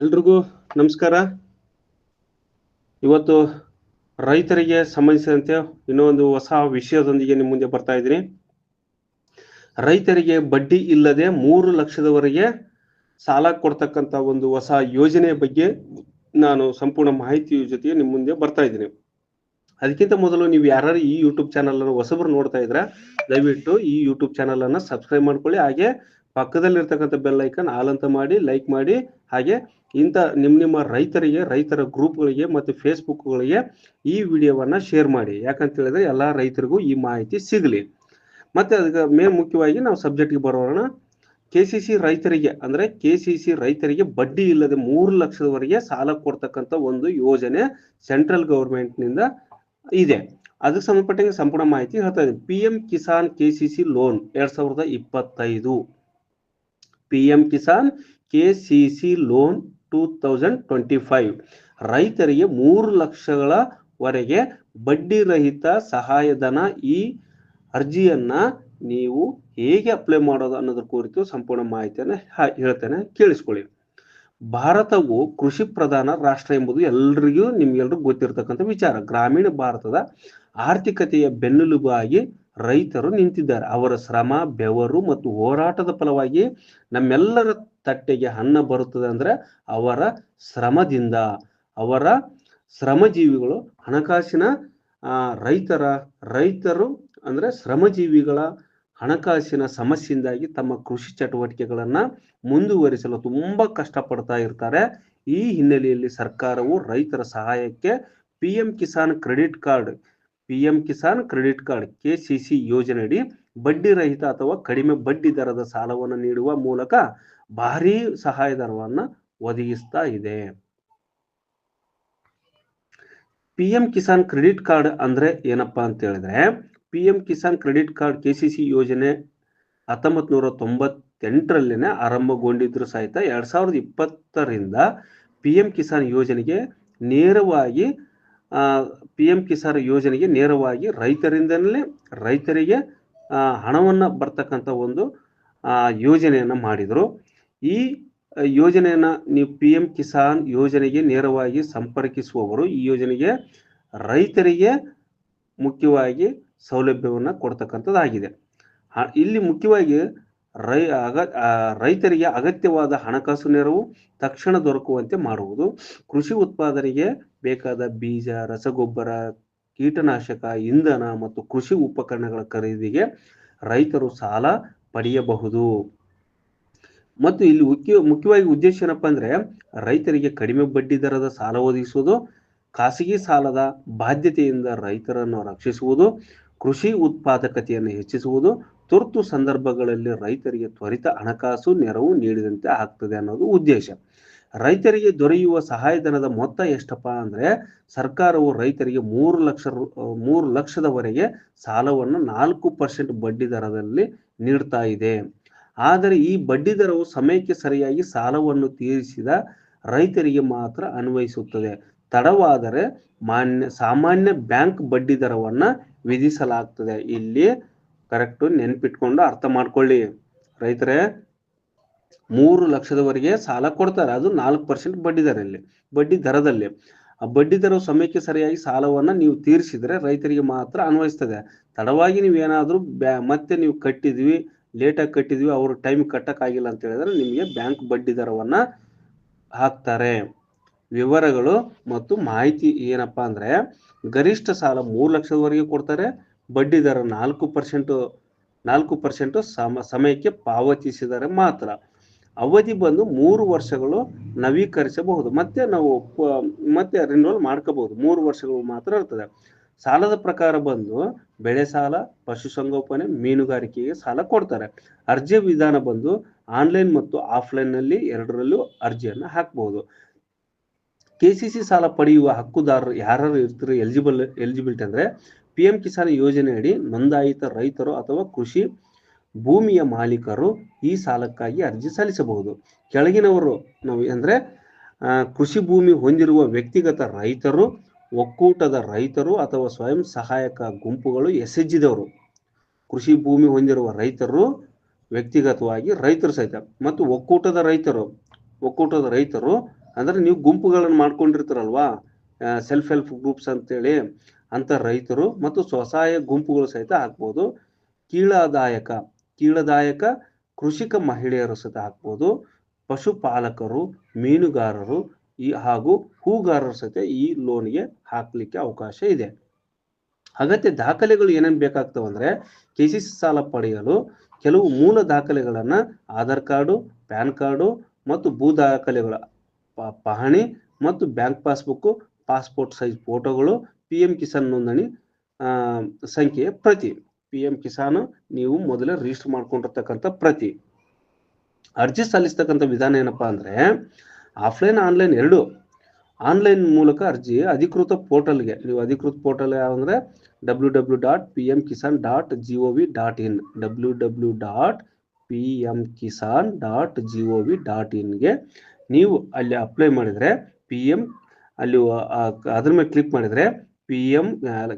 ಎಲ್ರಿಗೂ ನಮಸ್ಕಾರ. ಇವತ್ತು ರೈತರಿಗೆ ಸಂಬಂಧಿಸಿದಂತೆ ಇನ್ನೊಂದು ಹೊಸ ವಿಷಯದೊಂದಿಗೆ ನಿಮ್ಮ ಮುಂದೆ ಬರ್ತಾ ಇದ್ದೀನಿ. ರೈತರಿಗೆ ಬಡ್ಡಿ ಇಲ್ಲದೆ 3 ಲಕ್ಷದವರೆಗೆ ಸಾಲ ಕೊಡ್ತಕ್ಕಂಥ ಒಂದು ಹೊಸ ಯೋಜನೆಯ ಬಗ್ಗೆ ನಾನು ಸಂಪೂರ್ಣ ಮಾಹಿತಿಯ ಜೊತೆಗೆ ನಿಮ್ಮ ಮುಂದೆ ಬರ್ತಾ ಇದ್ದೀನಿ. ಅದಕ್ಕಿಂತ ಮೊದಲು ನೀವು ಯಾರು ಈ ಯೂಟ್ಯೂಬ್ ಚಾನಲ್ ಅನ್ನು ಹೊಸಬರು ನೋಡ್ತಾ ಇದ್ರೆ ದಯವಿಟ್ಟು ಈ ಯೂಟ್ಯೂಬ್ ಚಾನಲ್ ಅನ್ನು ಸಬ್ಸ್ಕ್ರೈಬ್ ಮಾಡ್ಕೊಳ್ಳಿ. ಹಾಗೆ ಪಕ್ಕದಲ್ಲಿರ್ತಕ್ಕಂಥ ಬೆಲ್ ಐಕನ್ ಆಲ್ ಅಂತ ಮಾಡಿ ಲೈಕ್ ಮಾಡಿ. ಹಾಗೆ ಇಂಥ ನಿಮ್ಮ ರೈತರಿಗೆ, ರೈತರ ಗ್ರೂಪ್ಗಳಿಗೆ ಮತ್ತು ಫೇಸ್ಬುಕ್ಗಳಿಗೆ ಈ ವಿಡಿಯೋವನ್ನ ಶೇರ್ ಮಾಡಿ. ಯಾಕಂತ ಹೇಳಿದ್ರೆ ಎಲ್ಲ ರೈತರಿಗೂ ಈ ಮಾಹಿತಿ ಸಿಗಲಿ. ಮತ್ತೆ ಅದಕ್ಕೆ ಮೇನ್ ಮುಖ್ಯವಾಗಿ ನಾವು ಸಬ್ಜೆಕ್ಟ್ಗೆ ಬರೋಣ. ಕೆಸಿಸಿ ರೈತರಿಗೆ ಅಂದ್ರೆ ಕೆಸಿಸಿ ರೈತರಿಗೆ ಬಡ್ಡಿ ಇಲ್ಲದೆ 3 ಲಕ್ಷದವರೆಗೆ ಸಾಲ ಕೊಡ್ತಕ್ಕಂಥ ಒಂದು ಯೋಜನೆ ಸೆಂಟ್ರಲ್ ಗವರ್ಮೆಂಟ್ ನಿಂದ ಇದೆ. ಅದಕ್ಕೆ ಸಂಬಂಧಪಟ್ಟಂಗೆ ಸಂಪೂರ್ಣ ಮಾಹಿತಿ ಹೇಳ್ತಾ ಇದ್ದೀನಿ. PM Kisan KCC loan 2025, PM Kisan KCC loan 2025 ರೈತರಿಗೆ 3 ಲಕ್ಷಗಳವರೆಗೆ ಬಡ್ಡಿ ರಹಿತ ಸಹಾಯಧನ. ಈ ಅರ್ಜಿಯನ್ನ ನೀವು ಹೇಗೆ ಅಪ್ಲೈ ಮಾಡೋದು ಅನ್ನೋದ್ರ ಕುರಿತು ಸಂಪೂರ್ಣ ಮಾಹಿತಿಯನ್ನು ಹೇಳ್ತೇನೆ, ಕೇಳಿಸ್ಕೊಳ್ಳಿ. ಭಾರತವು ಕೃಷಿ ಪ್ರಧಾನ ರಾಷ್ಟ್ರ ಎಂಬುದು ನಿಮ್ಗೆಲ್ರಿಗೂ ಗೊತ್ತಿರತಕ್ಕಂಥ ವಿಚಾರ. ಗ್ರಾಮೀಣ ಭಾರತದ ಆರ್ಥಿಕತೆಯ ಬೆನ್ನೆಲುಬಾಗಿ ರೈತರು ನಿಂತಿದ್ದಾರೆ. ಅವರ ಶ್ರಮ, ಬೆವರು ಮತ್ತು ಹೋರಾಟದ ಫಲವಾಗಿ ನಮ್ಮೆಲ್ಲರ ತಟ್ಟೆಗೆ ಅನ್ನ ಬರುತ್ತದೆ ಅಂದ್ರೆ ಅವರ ಶ್ರಮದಿಂದ. ಅವರ ಶ್ರಮಜೀವಿಗಳು ಹಣಕಾಸಿನ ರೈತರು ಅಂದ್ರೆ ಶ್ರಮಜೀವಿಗಳ ಹಣಕಾಸಿನ ಸಮಸ್ಯೆಯಿಂದಾಗಿ ತಮ್ಮ ಕೃಷಿ ಚಟುವಟಿಕೆಗಳನ್ನ ಮುಂದುವರಿಸಲು ತುಂಬಾ ಕಷ್ಟಪಡ್ತಾ ಇರ್ತಾರೆ. ಈ ಹಿನ್ನೆಲೆಯಲ್ಲಿ ಸರ್ಕಾರವು ರೈತರ ಸಹಾಯಕ್ಕೆ PM Kisan credit card KCC ಯೋಜನೆಯಡಿ ಬಡ್ಡಿ ರಹಿತ ಅಥವಾ ಕಡಿಮೆ ಬಡ್ಡಿ ದರದ ಸಾಲವನ್ನು ನೀಡುವ ಮೂಲಕ ಭಾರೀ ಸಹಾಯಧನವನ್ನ ಒದಗಿಸ್ತಾ ಇದೆ. PM ಕಿಸಾನ್ ಕ್ರೆಡಿಟ್ ಕಾರ್ಡ್ ಅಂದ್ರೆ ಏನಪ್ಪಾ ಅಂತ ಹೇಳಿದ್ರೆ, PM Kisan credit card KCC ಯೋಜನೆ 1998ರಲ್ಲೇನೆ ಆರಂಭಗೊಂಡಿದ್ರು ಸಹಿತ 2020ರಿಂದ PM ಕಿಸಾನ್ ಯೋಜನೆಗೆ ನೇರವಾಗಿ ರೈತರಿಗೆ ಹಣವನ್ನ ಬರ್ತಕ್ಕಂಥ ಒಂದು ಯೋಜನೆಯನ್ನ ಮಾಡಿದ್ರು. ಈ ಯೋಜನೆಯನ್ನ ನೀವು PM ಕಿಸಾನ್ ಯೋಜನೆಗೆ ನೇರವಾಗಿ ಸಂಪರ್ಕಿಸುವವರು ಈ ಯೋಜನೆಗೆ ರೈತರಿಗೆ ಮುಖ್ಯವಾಗಿ ಸೌಲಭ್ಯವನ್ನ ಕೊಡ್ತಕ್ಕಂಥದ್ದಾಗಿದೆ. ಇಲ್ಲಿ ಮುಖ್ಯವಾಗಿ ರೈತರಿಗೆ ಅಗತ್ಯವಾದ ಹಣಕಾಸು ನೆರವು ತಕ್ಷಣ ದೊರಕುವಂತೆ ಮಾಡುವುದು, ಕೃಷಿ ಉತ್ಪಾದನೆಗೆ ಬೇಕಾದ ಬೀಜ, ರಸಗೊಬ್ಬರ, ಕೀಟನಾಶಕ, ಇಂಧನ ಮತ್ತು ಕೃಷಿ ಉಪಕರಣಗಳ ಖರೀದಿಗೆ ರೈತರು ಸಾಲ ಪಡೆಯಬಹುದು. ಮತ್ತು ಇಲ್ಲಿ ಮುಖ್ಯವಾಗಿ ಉದ್ದೇಶ ಏನಪ್ಪಾ ಅಂದ್ರೆ ರೈತರಿಗೆ ಕಡಿಮೆ ಬಡ್ಡಿ ದರದ ಸಾಲ ಒದಗಿಸುವುದು, ಖಾಸಗಿ ಸಾಲದ ಬಾಧ್ಯತೆಯಿಂದ ರೈತರನ್ನು ರಕ್ಷಿಸುವುದು, ಕೃಷಿ ಉತ್ಪಾದಕತೆಯನ್ನು ಹೆಚ್ಚಿಸುವುದು, ತುರ್ತು ಸಂದರ್ಭಗಳಲ್ಲಿ ರೈತರಿಗೆ ತ್ವರಿತ ಹಣಕಾಸು ನೆರವು ನೀಡಿದಂತೆ ಆಗ್ತದೆ ಅನ್ನೋದು ಉದ್ದೇಶ. ರೈತರಿಗೆ ದೊರೆಯುವ ಸಹಾಯಧನದ ಮೊತ್ತ ಎಷ್ಟಪ್ಪಾ ಅಂದ್ರೆ ಸರ್ಕಾರವು ರೈತರಿಗೆ 3 ಲಕ್ಷದವರೆಗೆ ಸಾಲವನ್ನು 4% ಬಡ್ಡಿ ದರದಲ್ಲಿ ನೀಡ್ತಾ ಇದೆ. ಆದರೆ ಈ ಬಡ್ಡಿ ದರವು ಸಮಯಕ್ಕೆ ಸರಿಯಾಗಿ ಸಾಲವನ್ನು ತೀರಿಸಿದ ರೈತರಿಗೆ ಮಾತ್ರ ಅನ್ವಯಿಸುತ್ತದೆ. ತಡವಾದರೆ ಸಾಮಾನ್ಯ ಬ್ಯಾಂಕ್ ಬಡ್ಡಿ ದರವನ್ನ ವಿಧಿಸಲಾಗ್ತದೆ. ಇಲ್ಲಿ ಕರೆಕ್ಟ್ ನೆನ್ಪಿಟ್ಕೊಂಡು ಅರ್ಥ ಮಾಡ್ಕೊಳ್ಳಿ. ರೈತರೇ 3 ಲಕ್ಷದವರೆಗೆ ಸಾಲ ಕೊಡ್ತಾರೆ, ಅದು 4% ಬಡ್ಡಿ ದರದಲ್ಲಿ. ಆ ಬಡ್ಡಿ ದರವು ಸಮಯಕ್ಕೆ ಸರಿಯಾಗಿ ಸಾಲವನ್ನ ನೀವು ತೀರಿಸಿದ್ರೆ ರೈತರಿಗೆ ಮಾತ್ರ ಅನ್ವಯಿಸ್ತದೆ. ತಡವಾಗಿ ನೀವೇನಾದ್ರೂ ಮತ್ತೆ ನೀವು ಲೇಟಾಗಿ ಕಟ್ಟಿದ್ವಿ, ಅವ್ರ ಟೈಮ್ ಕಟ್ಟಕ್ಕಾಗಿಲ್ಲ ಅಂತ ಹೇಳಿದ್ರೆ ನಿಮಗೆ ಬ್ಯಾಂಕ್ ಬಡ್ಡಿ ದರವನ್ನ ಹಾಕ್ತಾರೆ. ವಿವರಗಳು ಮತ್ತು ಮಾಹಿತಿ ಏನಪ್ಪಾ ಅಂದ್ರೆ ಗರಿಷ್ಠ ಸಾಲ 3 ಲಕ್ಷದವರೆಗೆ ಕೊಡ್ತಾರೆ. ಬಡ್ಡಿ ದರ 4% ಸಮಯಕ್ಕೆ ಪಾವತಿಸಿದರೆ ಮಾತ್ರ. ಅವಧಿ ಬಂದು 3 ವರ್ಷಗಳು ನವೀಕರಿಸಬಹುದು, ಮತ್ತೆ ರಿನ್ಯೂವಲ್ ಮಾಡ್ಕೋಬಹುದು. 3 ವರ್ಷಗಳು ಮಾತ್ರ ಇರ್ತದೆ. ಸಾಲದ ಪ್ರಕಾರ ಬಂದು ಬೆಳೆ ಸಾಲ, ಪಶುಸಂಗೋಪನೆ, ಮೀನುಗಾರಿಕೆಗೆ ಸಾಲ ಕೊಡ್ತಾರೆ. ಅರ್ಜಿ ವಿಧಾನ ಬಂದು ಆನ್ಲೈನ್ ಮತ್ತು ಆಫ್ಲೈನ್ ನಲ್ಲಿ ಎರಡರಲ್ಲೂ ಅರ್ಜಿಯನ್ನ ಹಾಕಬಹುದು. KCC ಸಾಲ ಪಡೆಯುವ ಹಕ್ಕುದಾರರು ಯಾರು ಇರ್ತಾರೆ ಎಲಿಜಿಬಿಲಿಟಿ ಅಂದ್ರೆ PM ಕಿಸಾನ್ ಯೋಜನೆಯಡಿ ನೋಂದಾಯಿತ ರೈತರು ಅಥವಾ ಕೃಷಿ ಭೂಮಿಯ ಮಾಲೀಕರು ಈ ಸಾಲಕ್ಕಾಗಿ ಅರ್ಜಿ ಸಲ್ಲಿಸಬಹುದು. ಕೆಳಗಿನವರು ಅಂದ್ರೆ ಕೃಷಿ ಭೂಮಿ ಹೊಂದಿರುವ ವ್ಯಕ್ತಿಗತ ರೈತರು, ಒಕ್ಕೂಟದ ರೈತರು ಅಥವಾ ಸ್ವಯಂ ಸಹಾಯಕ ಗುಂಪುಗಳು, SHGದವರು. ಕೃಷಿ ಭೂಮಿ ಹೊಂದಿರುವ ರೈತರು ವ್ಯಕ್ತಿಗತವಾಗಿ ರೈತರು ಸಹಿತ ಮತ್ತು ಒಕ್ಕೂಟದ ರೈತರು ಅಂದ್ರೆ ನೀವು ಗುಂಪುಗಳನ್ನು ಮಾಡ್ಕೊಂಡಿರ್ತಾರಲ್ವಾ, ಸೆಲ್ಫ್ ಹೆಲ್ಪ್ ಗ್ರೂಪ್ಸ್ ಅಂತೇಳಿ, ಅಂತ ರೈತರು ಮತ್ತು ಸ್ವಸಹಾಯ ಗುಂಪುಗಳು ಸಹಿತ ಹಾಕ್ಬೋದು. ಕೀಳದಾಯಕ ಕೃಷಿಕ ಮಹಿಳೆಯರು ಸಹಿತ ಹಾಕ್ಬೋದು. ಪಶುಪಾಲಕರು, ಮೀನುಗಾರರು ಹಾಗೂ ಹೂಗಾರರು ಸಹಿತ ಈ ಲೋನ್ಗೆ ಹಾಕ್ಲಿಕ್ಕೆ ಅವಕಾಶ ಇದೆ. ಅಗತ್ಯ ದಾಖಲೆಗಳು ಏನೇನು ಬೇಕಾಗ್ತವೆ ಅಂದ್ರೆ, KCC ಸಾಲ ಪಡೆಯಲು ಕೆಲವು ಮೂಲ ದಾಖಲೆಗಳನ್ನ ಆಧಾರ್ ಕಾರ್ಡು, ಪ್ಯಾನ್ ಕಾರ್ಡು ಮತ್ತು ಭೂ ದಾಖಲೆಗಳ ಪಹಣಿ ಮತ್ತು ಬ್ಯಾಂಕ್ ಪಾಸ್ಬುಕ್, ಪಾಸ್ಪೋರ್ಟ್ ಸೈಜ್ ಫೋಟೋಗಳು, PM ಕಿಸಾನ್ ನೋಂದಣಿ ಸಂಖ್ಯೆಯ ಪ್ರತಿ. PM ಕಿಸಾನ್ ನೀವು ಮೊದಲೇ ರಿಜಿಸ್ಟರ್ ಮಾಡ್ಕೊಂಡಿರ್ತಕ್ಕಂಥ ಪ್ರತಿ. ಅರ್ಜಿ ಸಲ್ಲಿಸ್ತಕ್ಕಂಥ ವಿಧಾನ ಏನಪ್ಪಾ ಅಂದ್ರೆ, ಆಫ್ಲೈನ್ ಆನ್ಲೈನ್ ಎರಡು. ಆನ್ಲೈನ್ ಮೂಲಕ ಅರ್ಜಿ ಅಧಿಕೃತ ಪೋರ್ಟಲ್ಗೆ, ನೀವು ಅಧಿಕೃತ ಪೋರ್ಟಲ್ ಯಾವಂದ್ರೆ www.pmkisan.gov.in www.pmkisan.gov.in ಗೆ ನೀವು ಅಲ್ಲಿ ಅಪ್ಲೈ ಮಾಡಿದ್ರೆ ಅಲ್ಲಿ ಅದ್ರ ಮೇಲೆ ಕ್ಲಿಕ್ ಮಾಡಿದ್ರೆ PM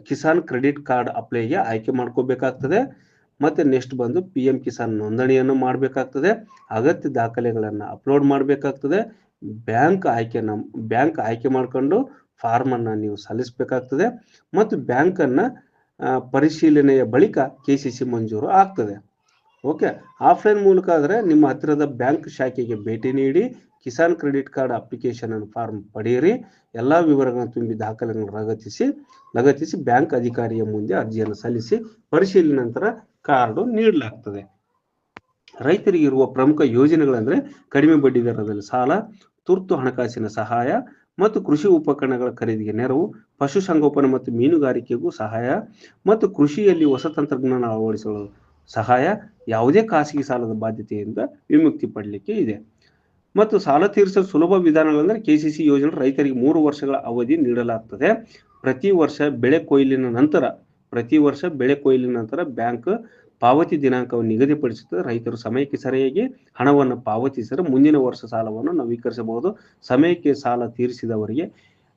ಕಿಸಾನ್ ಕ್ರೆಡಿಟ್ ಕಾರ್ಡ್ ಅಪ್ಲೈಗೆ ಆಯ್ಕೆ ಮಾಡ್ಕೋಬೇಕಾಗ್ತದೆ. ಮತ್ತೆ ನೆಕ್ಸ್ಟ್ ಬಂದು PM ಕಿಸಾನ್ ನೋಂದಣಿಯನ್ನು ಮಾಡಬೇಕಾಗ್ತದೆ. ಅಗತ್ಯ ದಾಖಲೆಗಳನ್ನು ಅಪ್ಲೋಡ್ ಮಾಡಬೇಕಾಗ್ತದೆ. ಬ್ಯಾಂಕ್ ಆಯ್ಕೆ ಮಾಡ್ಕೊಂಡು ಫಾರ್ಮ್ ಅನ್ನ ನೀವು ಸಲ್ಲಿಸಬೇಕಾಗ್ತದೆ. ಮತ್ತು ಬ್ಯಾಂಕ್ ಅನ್ನ ಪರಿಶೀಲನೆಯ ಬಳಿಕ KCC ಮಂಜೂರು ಆಗ್ತದೆ. ಓಕೆ, ಆಫ್ಲೈನ್ ಮೂಲಕ ಆದ್ರೆ ನಿಮ್ಮ ಹತ್ತಿರದ ಬ್ಯಾಂಕ್ ಶಾಖೆಗೆ ಭೇಟಿ ನೀಡಿ ಕಿಸಾನ್ ಕ್ರೆಡಿಟ್ ಕಾರ್ಡ್ ಅಪ್ಲಿಕೇಶನ್ ಅನ್ನು ಫಾರ್ಮ್ ಪಡೆಯಿರಿ. ಎಲ್ಲಾ ವಿವರಗಳನ್ನು ತುಂಬಿ ದಾಖಲೆಗಳನ್ನು ಲಗತ್ತಿಸಿ ಬ್ಯಾಂಕ್ ಅಧಿಕಾರಿಯ ಮುಂದೆ ಅರ್ಜಿಯನ್ನು ಸಲ್ಲಿಸಿ ಪರಿಶೀಲನೆ ನಂತರ ಕಾರ್ಡು ನೀಡಲಾಗ್ತದೆ. ರೈತರಿಗೆ ಇರುವ ಪ್ರಮುಖ ಯೋಜನೆಗಳಂದ್ರೆ ಕಡಿಮೆ ಬಡ್ಡಿ ದರದಲ್ಲಿ ಸಾಲ, ತುರ್ತು ಹಣಕಾಸಿನ ಸಹಾಯ ಮತ್ತು ಕೃಷಿ ಉಪಕರಣಗಳ ಖರೀದಿಗೆ ನೆರವು, ಪಶುಸಂಗೋಪನೆ ಮತ್ತು ಮೀನುಗಾರಿಕೆಗೂ ಸಹಾಯ ಮತ್ತು ಕೃಷಿಯಲ್ಲಿ ಹೊಸ ತಂತ್ರಜ್ಞಾನ ಅಳವಡಿಸಲು ಸಹಾಯ, ಯಾವುದೇ ಖಾಸಗಿ ಸಾಲದ ಬಾಧ್ಯತೆಯಿಂದ ವಿಮುಕ್ತಿ ಪಡಲಿಕ್ಕೆ ಇದೆ. ಮತ್ತು ಸಾಲ ತೀರಿಸಲು ಸುಲಭ ವಿಧಾನಗಳಂದ್ರೆ KCC ಯೋಜನೆ ರೈತರಿಗೆ 3 ವರ್ಷಗಳ ಅವಧಿ ನೀಡಲಾಗ್ತದೆ. ಪ್ರತಿ ವರ್ಷ ಬೆಳೆ ಕೊಯ್ಲಿನ ನಂತರ ಬ್ಯಾಂಕ್ ಪಾವತಿ ದಿನಾಂಕವನ್ನು ನಿಗದಿಪಡಿಸುತ್ತದೆ. ರೈತರು ಸಮಯಕ್ಕೆ ಸರಿಯಾಗಿ ಹಣವನ್ನು ಪಾವತಿಸಿದರೆ ಮುಂದಿನ ವರ್ಷ ಸಾಲವನ್ನು ನವೀಕರಿಸಬಹುದು. ಸಮಯಕ್ಕೆ ಸಾಲ ತೀರಿಸಿದವರಿಗೆ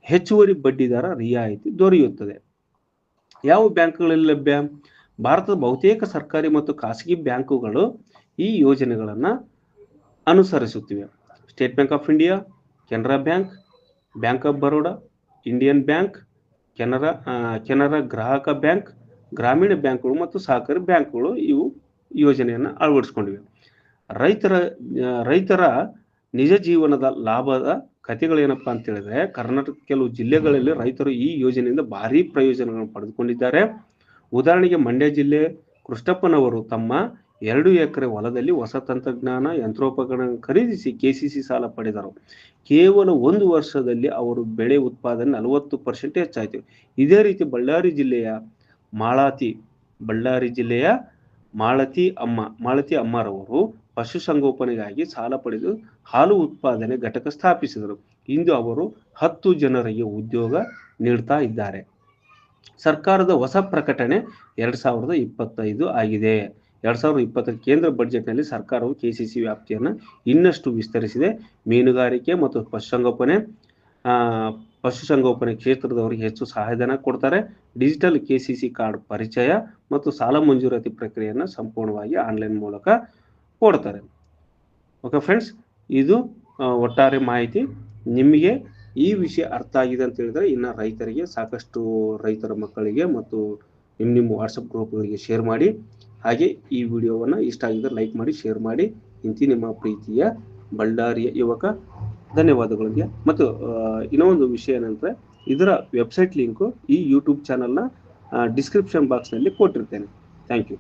ಹೆಚ್ಚುವರಿ ಬಡ್ಡಿ ದರ ರಿಯಾಯಿತಿ ದೊರೆಯುತ್ತದೆ. ಯಾವ ಬ್ಯಾಂಕ್ಗಳಲ್ಲಿ ಲಭ್ಯ? ಭಾರತದ ಬಹುತೇಕ ಸರ್ಕಾರಿ ಮತ್ತು ಖಾಸಗಿ ಬ್ಯಾಂಕುಗಳು ಈ ಯೋಜನೆಗಳನ್ನ ಅನುಸರಿಸುತ್ತಿವೆ. State Bank of India, Canara Bank, Bank of Baroda, Indian Bank, Canara ಗ್ರಾಹಕ ಬ್ಯಾಂಕ್, ಗ್ರಾಮೀಣ ಬ್ಯಾಂಕ್ಗಳು ಮತ್ತು ಸಹಕಾರಿ ಬ್ಯಾಂಕ್ಗಳು ಇವು ಯೋಜನೆಯನ್ನು ಅಳವಡಿಸಿಕೊಂಡಿವೆ. ರೈತರ ನಿಜ ಜೀವನದ ಲಾಭದ ಕಥೆಗಳೇನಪ್ಪಾ ಅಂತ ಹೇಳಿದ್ರೆ, ಕರ್ನಾಟಕ ಕೆಲವು ಜಿಲ್ಲೆಗಳಲ್ಲಿ ರೈತರು ಈ ಯೋಜನೆಯಿಂದ ಭಾರಿ ಪ್ರಯೋಜನಗಳನ್ನು ಪಡೆದುಕೊಂಡಿದ್ದಾರೆ. ಉದಾಹರಣೆಗೆ ಮಂಡ್ಯ ಜಿಲ್ಲೆ ಕೃಷ್ಣಪ್ಪನವರು ತಮ್ಮ 2 ಎಕರೆ ಹೊಲದಲ್ಲಿ ಹೊಸ ತಂತ್ರಜ್ಞಾನ ಯಂತ್ರೋಪಕರಣ ಖರೀದಿಸಿ KCC ಸಾಲ ಪಡೆದರು. ಕೇವಲ 1 ವರ್ಷದಲ್ಲಿ ಅವರು ಬೆಳೆ ಉತ್ಪಾದನೆ 40% ಹೆಚ್ಚಾಯಿತು. ಇದೇ ರೀತಿ ಬಳ್ಳಾರಿ ಜಿಲ್ಲೆಯ ಮಾಳತಿ ಅಮ್ಮರವರು ಪಶುಸಂಗೋಪನೆಗಾಗಿ ಸಾಲ ಪಡೆದು ಹಾಲು ಉತ್ಪಾದನೆ ಘಟಕ ಸ್ಥಾಪಿಸಿದರು. ಇಂದು ಅವರು 10 ಜನರಿಗೆ ಉದ್ಯೋಗ ನೀಡ್ತಾ ಇದ್ದಾರೆ. ಸರ್ಕಾರದ ಹೊಸ ಪ್ರಕಟಣೆ 2025 ಆಗಿದೆ. 2020 ಕೇಂದ್ರ ಬಜೆಟ್ನಲ್ಲಿ ಸರ್ಕಾರವು KCC ವ್ಯಾಪ್ತಿಯನ್ನು ಇನ್ನಷ್ಟು ವಿಸ್ತರಿಸಿದೆ. ಮೀನುಗಾರಿಕೆ ಮತ್ತು ಪಶುಸಂಗೋಪನೆ ಕ್ಷೇತ್ರದವರಿಗೆ ಹೆಚ್ಚು ಸಹಾಯಧನ ಕೊಡ್ತಾರೆ. ಡಿಜಿಟಲ್ KCC ಕಾರ್ಡ್ ಪರಿಚಯ ಮತ್ತು ಸಾಲ ಮಂಜೂರಾತಿ ಪ್ರಕ್ರಿಯೆಯನ್ನು ಸಂಪೂರ್ಣವಾಗಿ ಆನ್ಲೈನ್ ಮೂಲಕ ಕೊಡ್ತಾರೆ. ಓಕೆ ಫ್ರೆಂಡ್ಸ್, ಇದು ಒಟ್ಟಾರೆ ಮಾಹಿತಿ. ನಿಮಗೆ ಈ ವಿಷಯ ಅರ್ಥ ಆಗಿದೆ ಅಂತ ಹೇಳಿದ್ರೆ ಇನ್ನು ರೈತರಿಗೆ, ಸಾಕಷ್ಟು ರೈತರ ಮಕ್ಕಳಿಗೆ ಮತ್ತು ನಿಮ್ಮ ವಾಟ್ಸಪ್ ಗ್ರೂಪ್ಗಳಿಗೆ ಶೇರ್ ಮಾಡಿ. ಹಾಗೆ ಈ ವಿಡಿಯೋವನ್ನು ಇಷ್ಟ ಆಗಿದ್ರೆ ಲೈಕ್ ಮಾಡಿ, ಶೇರ್ ಮಾಡಿ. ನಿಮ್ಮ ಪ್ರೀತಿಯ ಬಳ್ಳಾರಿಯ ಯುವಕ. ಧನ್ಯವಾದಗಳಿಗೆ. ಮತ್ತು ಇನ್ನೊಂದು ವಿಷಯ ಏನಂದ್ರೆ, ಇದರ ವೆಬ್ಸೈಟ್ ಲಿಂಕು ಈ ಯೂಟ್ಯೂಬ್ ಚಾನಲ್ನ ಡಿಸ್ಕ್ರಿಪ್ಷನ್ ಬಾಕ್ಸ್ನಲ್ಲಿ ಕೊಟ್ಟಿರ್ತೇನೆ. Thank you.